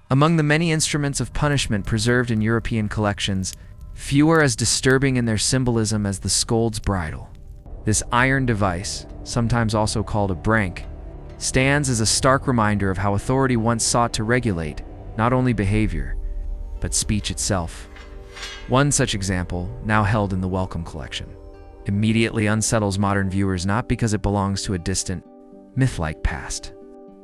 Among the many instruments of punishment preserved in European collections, few are as disturbing in their symbolism as the scold's bridle. This iron device, sometimes also called a brank, stands as a stark reminder of how authority once sought to regulate not only behavior, but speech itself. One such example, now held in the Wellcome collection, immediately unsettles modern viewers not because it belongs to a distant, myth-like past,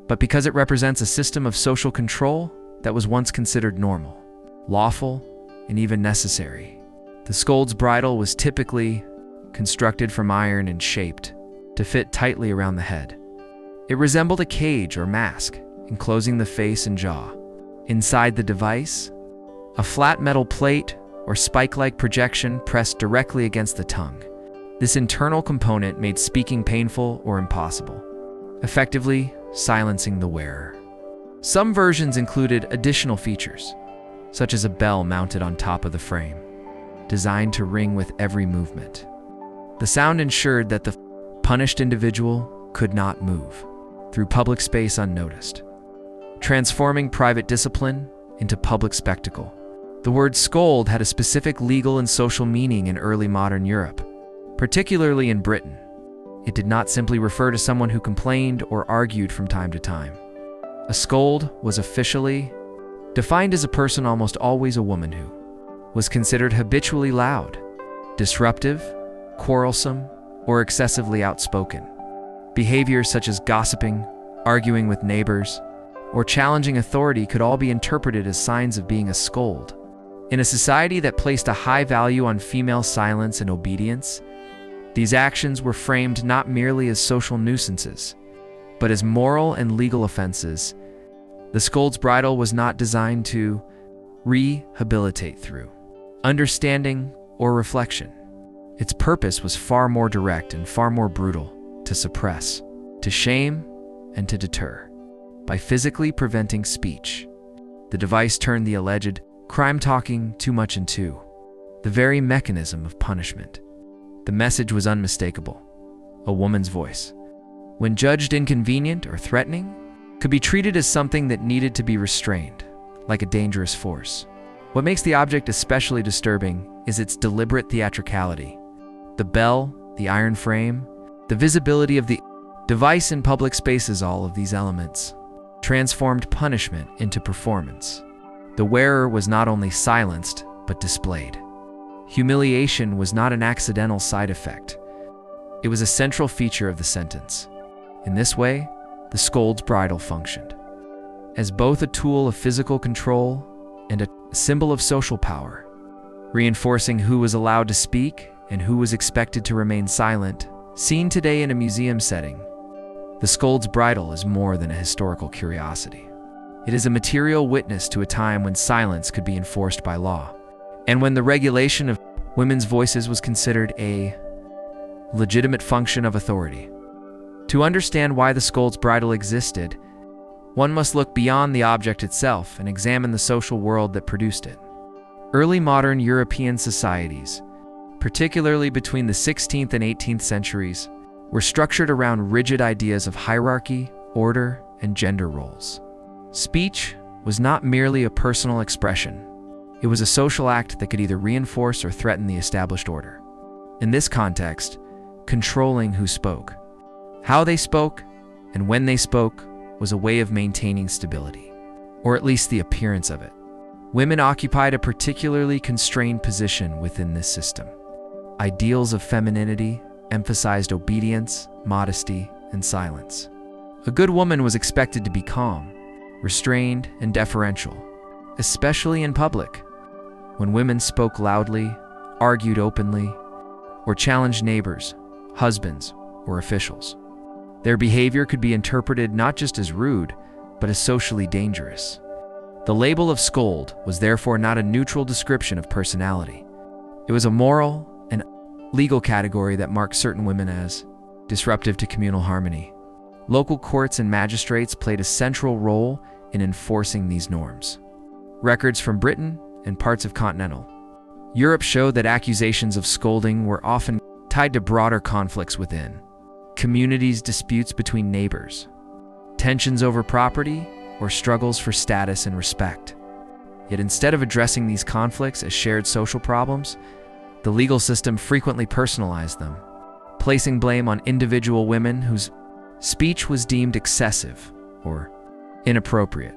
but because it represents a system of social control that was once considered normal, lawful, and even necessary. The scold's bridle was typically constructed from iron and shaped to fit tightly around the head. It resembled a cage or mask, enclosing the face and jaw. Inside the device, a flat metal plate or spike-like projection pressed directly against the tongue. This internal component made speaking painful or impossible, effectively silencing the wearer. Some versions included additional features, such as a bell mounted on top of the frame, designed to ring with every movement. The sound ensured that the punished individual could not move through public space unnoticed, transforming private discipline into public spectacle. The word scold had a specific legal and social meaning in early modern Europe, particularly in Britain. It did not simply refer to someone who complained or argued from time to time. A scold was officially defined as a person, almost always a woman, who was considered habitually loud, disruptive, quarrelsome, or excessively outspoken. Behaviors such as gossiping, arguing with neighbors, or challenging authority could all be interpreted as signs of being a scold. In a society that placed a high value on female silence and obedience, these actions were framed not merely as social nuisances, but as moral and legal offenses. The scold's bridle was not designed to rehabilitate through understanding or reflection. Its purpose was far more direct and far more brutal: to suppress, to shame, and to deter. By physically preventing speech, the device turned the alleged crime talking too much into the very mechanism of punishment. The message was unmistakable: a woman's voice, when judged inconvenient or threatening, could be treated as something that needed to be restrained, like a dangerous force. What makes the object especially disturbing is its deliberate theatricality. The bell, the iron frame, the visibility of the device in public spaces, all of these elements transformed punishment into performance. The wearer was not only silenced, but displayed. Humiliation was not an accidental side effect. It was a central feature of the sentence. In this way, the scold's bridle functioned as both a tool of physical control and a symbol of social power, reinforcing who was allowed to speak and who was expected to remain silent. Seen today in a museum setting, the scold's bridle is more than a historical curiosity. It is a material witness to a time when silence could be enforced by law, and when the regulation of women's voices was considered a legitimate function of authority. To understand why the scold's bridle existed, one must look beyond the object itself and examine the social world that produced it. Early modern European societies, particularly between the 16th and 18th centuries, were structured around rigid ideas of hierarchy, order, and gender roles. Speech was not merely a personal expression. It was a social act that could either reinforce or threaten the established order. In this context, controlling who spoke, how they spoke, and when they spoke was a way of maintaining stability, or at least the appearance of it. Women occupied a particularly constrained position within this system. Ideals of femininity emphasized obedience, modesty, and silence. A good woman was expected to be calm, restrained, and deferential, especially in public. When women spoke loudly, argued openly, or challenged neighbors, husbands, or officials, their behavior could be interpreted not just as rude, but as socially dangerous. The label of scold was therefore not a neutral description of personality. It was a moral and legal category that marked certain women as disruptive to communal harmony. Local courts and magistrates played a central role in enforcing these norms. Records from Britain and parts of continental Europe show that accusations of scolding were often tied to broader conflicts within communities, disputes between neighbors, tensions over property, or struggles for status and respect. Yet instead of addressing these conflicts as shared social problems, the legal system frequently personalized them, placing blame on individual women whose speech was deemed excessive or inappropriate.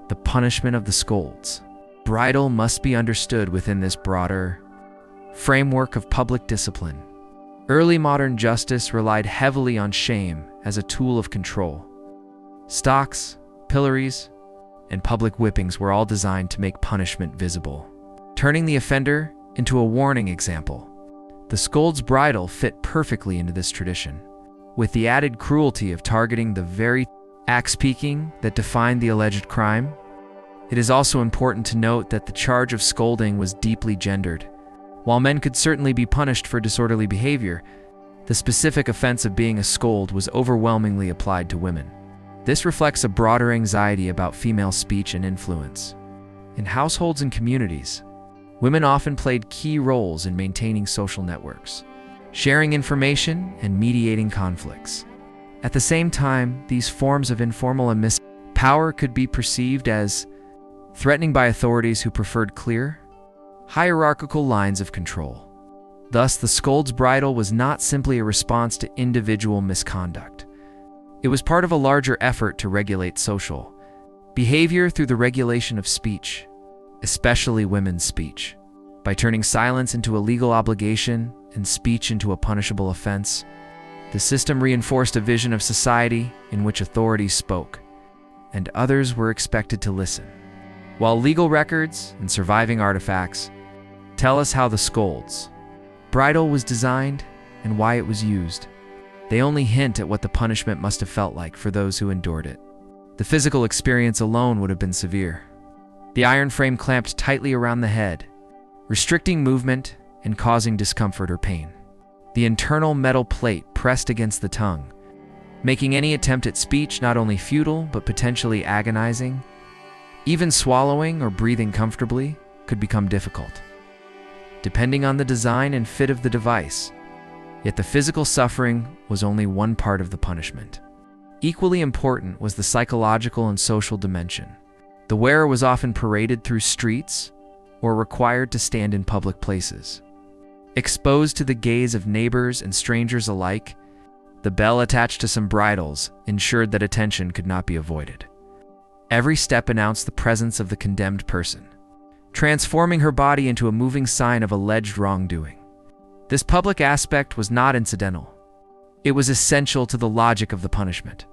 The punishment of the scolds bridle must be understood within this broader framework of public discipline. Early modern justice relied heavily on shame as a tool of control. Stocks, pillories, and public whippings were all designed to make punishment visible, turning the offender into a warning example. The scold's bridle fit perfectly into this tradition, with the added cruelty of targeting the very axe-peaking that defined the alleged crime. It is also important to note that the charge of scolding was deeply gendered. While men could certainly be punished for disorderly behavior, the specific offense of being a scold was overwhelmingly applied to women. This reflects a broader anxiety about female speech and influence. In households and communities, women often played key roles in maintaining social networks, sharing information, and mediating conflicts. At the same time, these forms of informal and power could be perceived as threatening by authorities who preferred clear, hierarchical lines of control. Thus, the scold's bridle was not simply a response to individual misconduct. It was part of a larger effort to regulate social behavior through the regulation of speech, especially women's speech. By turning silence into a legal obligation and speech into a punishable offense, the system reinforced a vision of society in which authorities spoke, and others were expected to listen. While legal records and surviving artifacts tell us how the scold's bridle was designed and why it was used, they only hint at what the punishment must have felt like for those who endured it. The physical experience alone would have been severe. The iron frame clamped tightly around the head, restricting movement and causing discomfort or pain. The internal metal plate pressed against the tongue, making any attempt at speech not only futile but potentially agonizing. Even swallowing or breathing comfortably could become difficult, depending on the design and fit of the device. Yet the physical suffering was only one part of the punishment. Equally important was the psychological and social dimension. The wearer was often paraded through streets or required to stand in public places. Exposed to the gaze of neighbors and strangers alike, the bell attached to some bridles ensured that attention could not be avoided. Every step announced the presence of the condemned person, transforming her body into a moving sign of alleged wrongdoing. This public aspect was not incidental. It was essential to the logic of the punishment.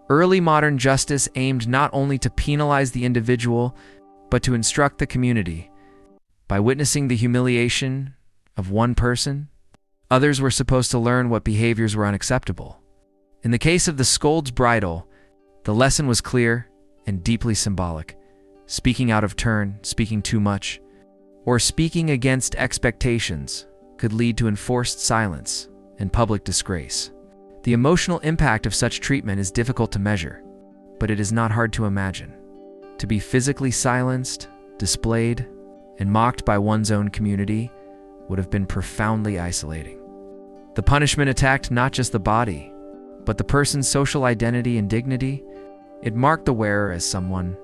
Early modern justice aimed not only to penalize the individual, but to instruct the community. By witnessing the humiliation of one person, others were supposed to learn what behaviors were unacceptable. In the case of the scold's bridle, the lesson was clear and deeply symbolic. Speaking out of turn, speaking too much, or speaking against expectations could lead to enforced silence and public disgrace. The emotional impact of such treatment is difficult to measure, but it is not hard to imagine. To be physically silenced, displayed, and mocked by one's own community would have been profoundly isolating. The punishment attacked not just the body, but the person's social identity and dignity. It marked the wearer as someone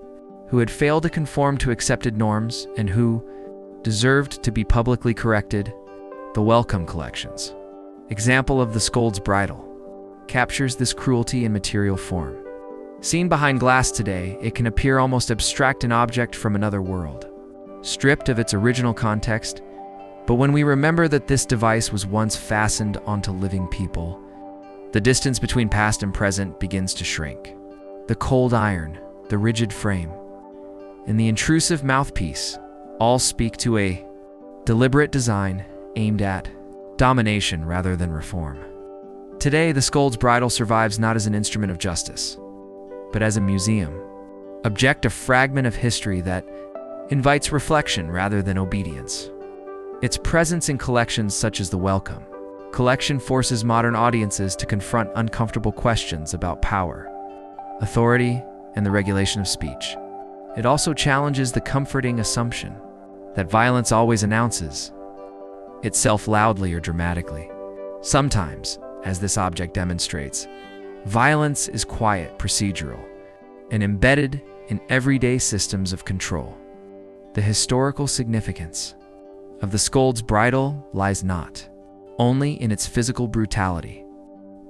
who had failed to conform to accepted norms and who deserved to be publicly corrected. The Wellcome Collections example of the scold's bridle captures this cruelty in material form. Seen behind glass today, it can appear almost abstract, an object from another world, stripped of its original context. But when we remember that this device was once fastened onto living people, the distance between past and present begins to shrink. The cold iron, the rigid frame, and the intrusive mouthpiece all speak to a deliberate design aimed at domination rather than reform. Today, the scold's bridle survives not as an instrument of justice, but as a museum, a fragment of history that invites reflection rather than obedience. Its presence in collections such as the Wellcome Collection forces modern audiences to confront uncomfortable questions about power, authority, and the regulation of speech. It also challenges the comforting assumption that violence always announces itself loudly or dramatically. Sometimes, as this object demonstrates, violence is quiet, procedural, and embedded in everyday systems of control. The historical significance of the scold's bridle lies not only in its physical brutality,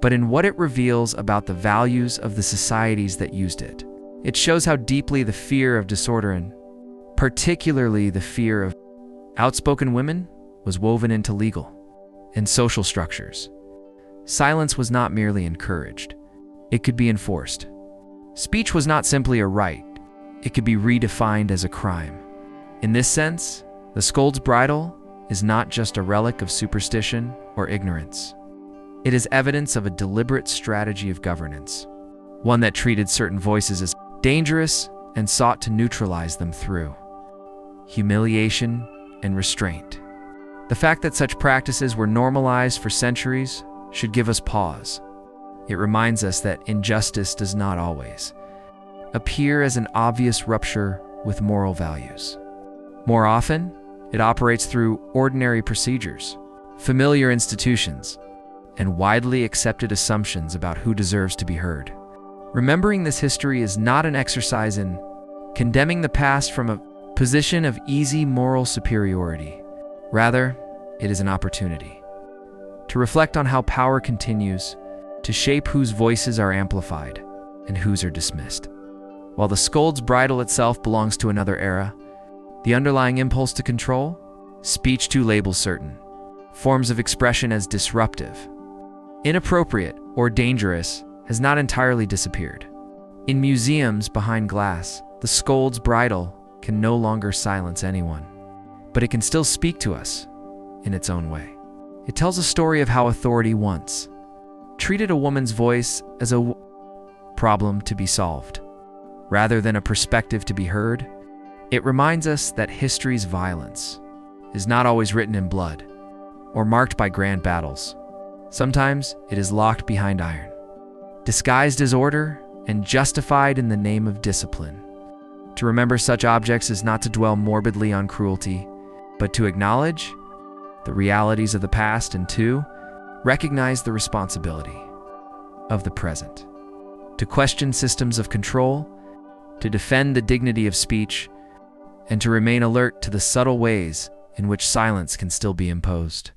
but in what it reveals about the values of the societies that used it. It shows how deeply the fear of disorder, and particularly the fear of outspoken women, was woven into legal and social structures. Silence was not merely encouraged, it could be enforced. Speech was not simply a right, it could be redefined as a crime. In this sense, the scold's bridle is not just a relic of superstition or ignorance. It is evidence of a deliberate strategy of governance, one that treated certain voices as dangerous and sought to neutralize them through humiliation and restraint. The fact that such practices were normalized for centuries should give us pause. It reminds us that injustice does not always appear as an obvious rupture with moral values. More often, it operates through ordinary procedures, familiar institutions, and widely accepted assumptions about who deserves to be heard. Remembering this history is not an exercise in condemning the past from a position of easy moral superiority. Rather, it is an opportunity to reflect on how power continues to shape whose voices are amplified and whose are dismissed. While the scold's bridle itself belongs to another era, the underlying impulse to control, speech to label certain forms of expression as disruptive, inappropriate, or dangerous has not entirely disappeared. In museums behind glass, the scold's bridle can no longer silence anyone, but it can still speak to us in its own way. It tells a story of how authority once treated a woman's voice as a problem to be solved, rather than a perspective to be heard. It reminds us that history's violence is not always written in blood or marked by grand battles. Sometimes it is locked behind iron, disguised as order, and justified in the name of discipline. To remember such objects is not to dwell morbidly on cruelty, but to acknowledge the realities of the past and to recognize the responsibility of the present. To question systems of control, to defend the dignity of speech, and to remain alert to the subtle ways in which silence can still be imposed.